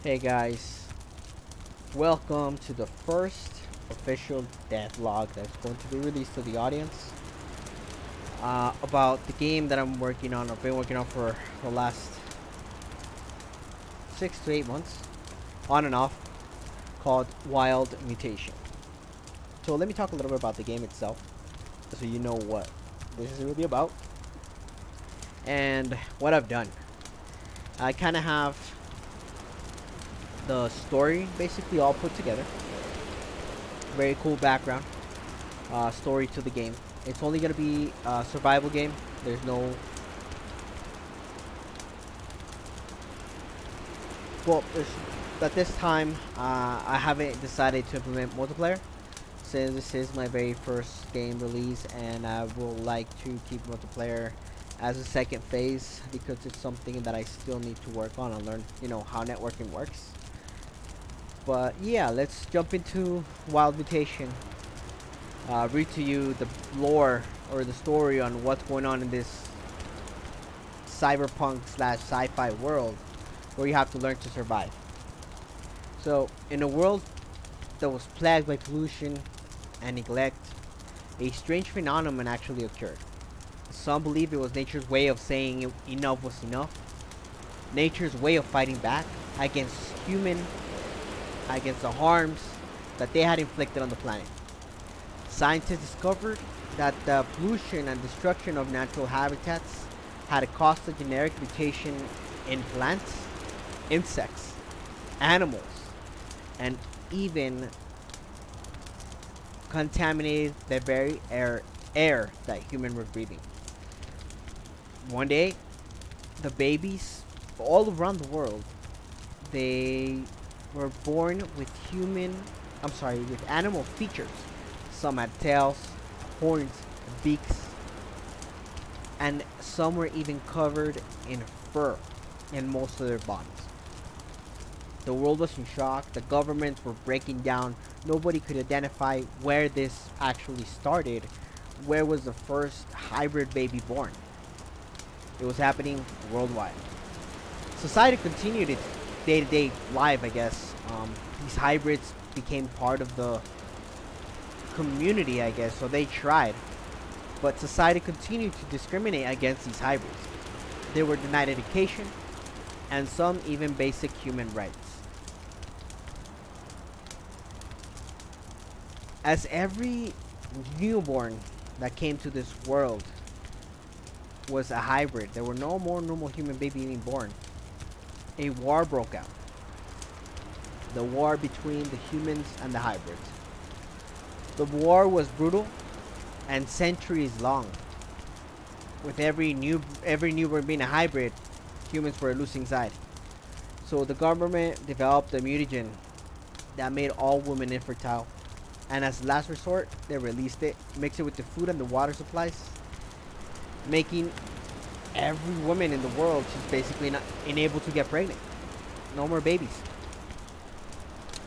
Hey guys, welcome to the first official devlog that's going to be released to the audience about the game that I'm working on. I've been working on for the last 6 to 8 months, on and off, called Wild Mutation. So let me talk a little bit about the game itself, so you know what this is really about and what I've done. I kind of have the story basically all put together. Very cool background. Story to the game. It's only gonna be a survival game. There's no there's at this time I haven't decided to implement multiplayer since this is my very first game release, and I will like to keep multiplayer as a second phase because it's something that I still need to work on and learn, how networking works. But yeah, let's jump into Wild Mutation. Read to you the lore or the story on what's going on in this cyberpunk slash sci-fi world where you have to learn to survive. So, in a world that was plagued by pollution and neglect, a strange phenomenon actually occurred. Some believe it was nature's way of saying enough was enough, nature's way of fighting back against against the harms that they had inflicted on the planet. Scientists discovered that the pollution and destruction of natural habitats had caused a genetic mutation in plants, insects, animals, and even contaminated the very air that humans were breathing. One day, the babies all around the world, they were born with with animal features. Some had tails, horns, beaks, and some were even covered in fur in most of their bodies. The world was in shock. The governments were breaking down. Nobody could identify where this actually started. Where was the first hybrid baby born? It was happening worldwide. Society continued its day-to-day life, I guess. These hybrids became part of the community, I guess, so they tried. But society continued to discriminate against these hybrids. They were denied education and some even basic human rights. As every newborn that came to this world was a hybrid, there were no more normal human babies being born. A war broke out. The war between the humans and the hybrids. The war was brutal and centuries long. With every newborn being a hybrid, humans were losing side. So the government developed a mutagen that made all women infertile. And as last resort, they released it, mixed it with the food and the water supplies, making every woman in the world just basically not unable to get pregnant. No more babies.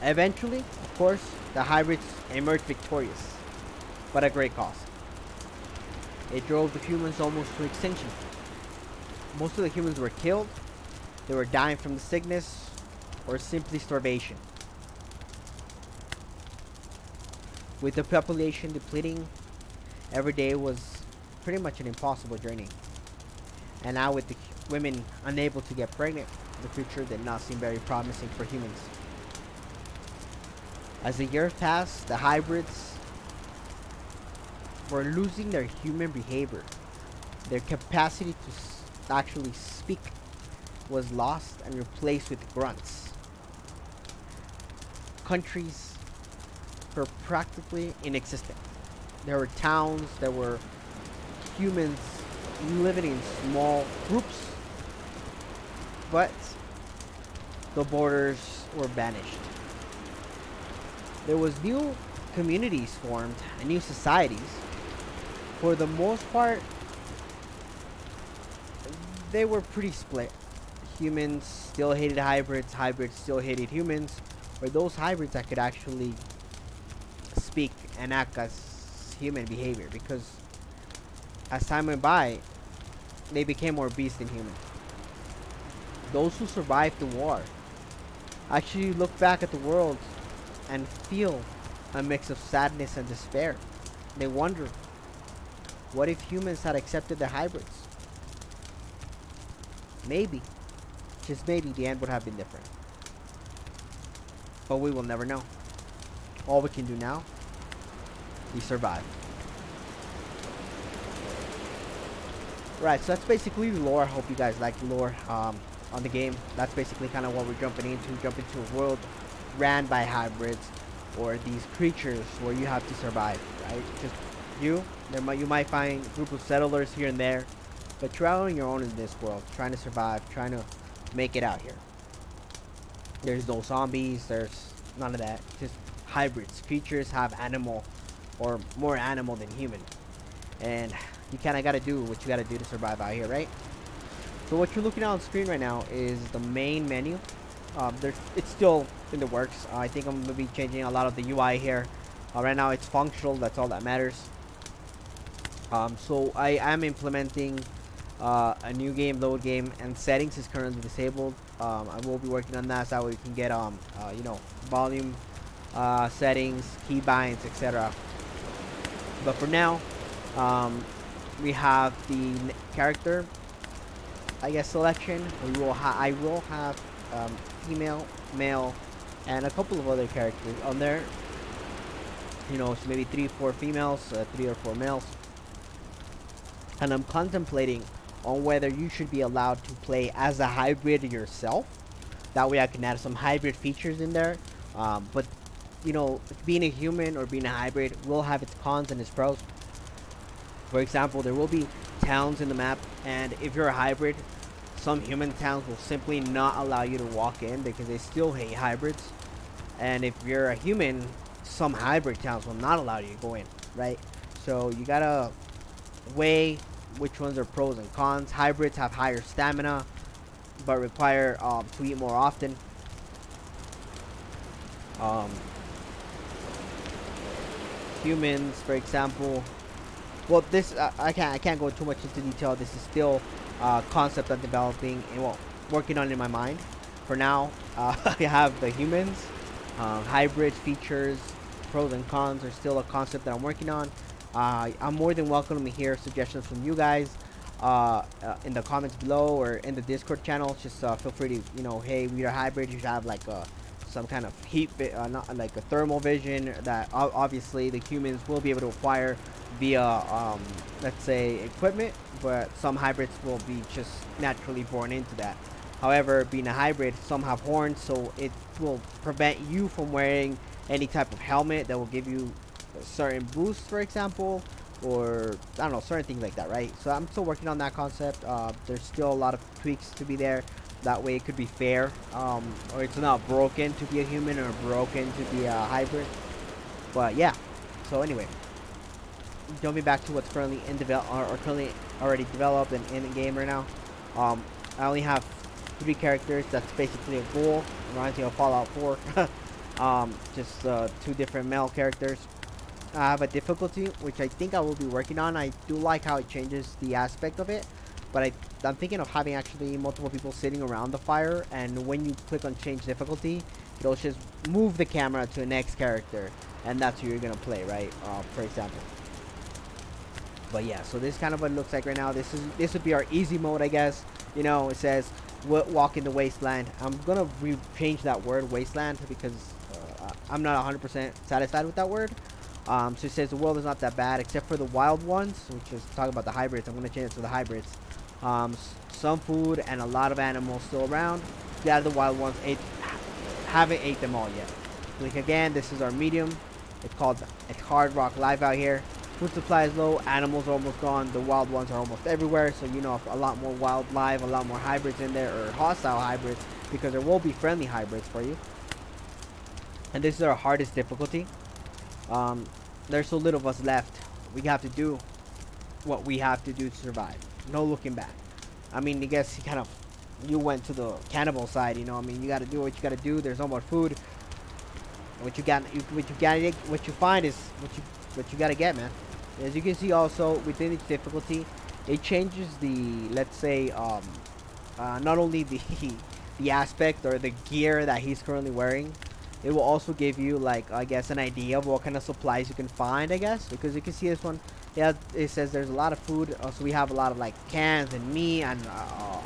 Eventually, of course, the hybrids emerged victorious, but at great cost. It drove the humans almost to extinction. Most of the humans were killed, they were dying from the sickness, or simply starvation. With the population depleting, every day was pretty much an impossible journey. And now with the women unable to get pregnant, the future did not seem very promising for humans. As the years passed, the hybrids were losing their human behavior. Their capacity to actually speak was lost and replaced with grunts. Countries were practically inexistent. There were towns, there were humans living in small groups, but the borders were banished. There was new communities formed and new societies. For the most part, they were pretty split. Humans still hated hybrids, hybrids still hated humans, or those hybrids that could actually speak and act as human behavior, because as time went by, they became more beast than human. Those who survived the war actually look back at the world and feel a mix of sadness and despair. They wonder, what if humans had accepted the hybrids? Maybe, just maybe, the end would have been different. But we will never know. All we can do now is survive. Right, so that's basically the lore. I hope you guys like the lore on the game. That's basically kind of what we're jumping into. Jump into a world ran by hybrids or these creatures where you have to survive, right? Just you might find a group of settlers here and there, but you're out on your own in this world, trying to survive, trying to make it out here. There's no zombies, there's none of that. Just hybrids. Creatures have animal or more animal than human. And you kind of got to do what you got to do to survive out here, right? So what you're looking at on screen right now is the main menu. It's still in the works. I think I'm going to be changing a lot of the UI here. Right now it's functional, that's all that matters. So I am implementing a new game, load game, and settings is currently disabled. I will be working on that so that way you can get volume settings, keybinds, etc. But for now, we have the character, I guess, selection. I will have female, male, and a couple of other characters on there. So maybe 3-4 females, 3 or 4 males. And I'm contemplating on whether you should be allowed to play as a hybrid yourself. That way I can add some hybrid features in there. But being a human or being a hybrid will have its cons and its pros. For example, there will be towns in the map, and if you're a hybrid, some human towns will simply not allow you to walk in because they still hate hybrids. And if you're a human, some hybrid towns will not allow you to go in, right? So you gotta weigh which ones are pros and cons. Hybrids have higher stamina, but require to eat more often. Humans, for example. Well, this I can't go too much into detail. This is still concept I'm developing and working on in my mind. For now, I have the humans, hybrid features, pros and cons are still a concept that I'm working on. I'm more than welcome to hear suggestions from you guys in the comments below or in the Discord channel. Just feel free to, hey, we are hybrid. You should have like some kind of heat, not like a thermal vision that obviously the humans will be able to acquire via, let's say, equipment, but some hybrids will be just naturally born into that. However, being a hybrid, some have horns, so it will prevent you from wearing any type of helmet that will give you a certain boost, for example, or I don't know, certain things like that, right? So I'm still working on that concept. There's still a lot of tweaks to be there. That way it could be fair, or it's not broken to be a human or broken to be a hybrid. But yeah, so anyway, jumping back to what's currently in or currently already developed and in the game right now. I only have 3 characters. That's basically a goal. Reminds me of Fallout 4. Just 2 different male characters. I have a difficulty, which I think I will be working on. I do like how it changes the aspect of it, but I'm thinking of having actually multiple people sitting around the fire, and when you click on change difficulty, it'll just move the camera to the next character, and that's who you're gonna play, right? For example. But yeah, so this is kind of what it looks like right now. This would be our easy mode, I guess. It says walk in the wasteland. I'm gonna change that word wasteland because I'm not 100% satisfied with that word. So it says the world is not that bad except for the wild ones, which is talking about the hybrids. I'm gonna change it to the hybrids. Some food and a lot of animals still around. Yeah, the wild ones haven't ate them all yet. Like again, this is our medium. It's hard rock live out here. Food supply is low. Animals are almost gone. The wild ones are almost everywhere. So a lot more wildlife, a lot more hybrids in there, or hostile hybrids, because there will be friendly hybrids for you. And this is our hardest difficulty. There's so little of us left. We have to do what we have to do to survive. No looking back. I mean, I guess you went to the cannibal side, you got to do what you got to do. There's no more food. What you find is what you got to get, man. As you can see also within each difficulty, it changes the, let's say, not only the aspect or the gear that he's currently wearing. It will also give you, like, I guess, an idea of what kind of supplies you can find, I guess, because you can see this one. Yeah, it says there's a lot of food. So we have a lot of like cans and meat and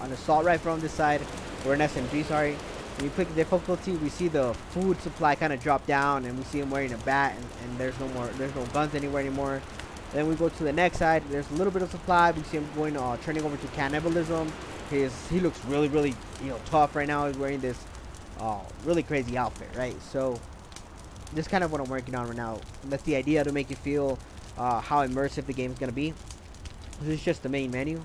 an assault rifle on this side, or an SMG. Sorry. When you click difficulty, we see the food supply kind of drop down, and we see him wearing a bat, and there's no guns anywhere anymore. Then we go to the next side. There's a little bit of supply. We see him going, turning over to cannibalism. He looks really, really, tough right now. He's wearing this, really crazy outfit, right? So this is kind of what I'm working on right now. And that's the idea, to make you feel how immersive the game is gonna be. This is just the main menu.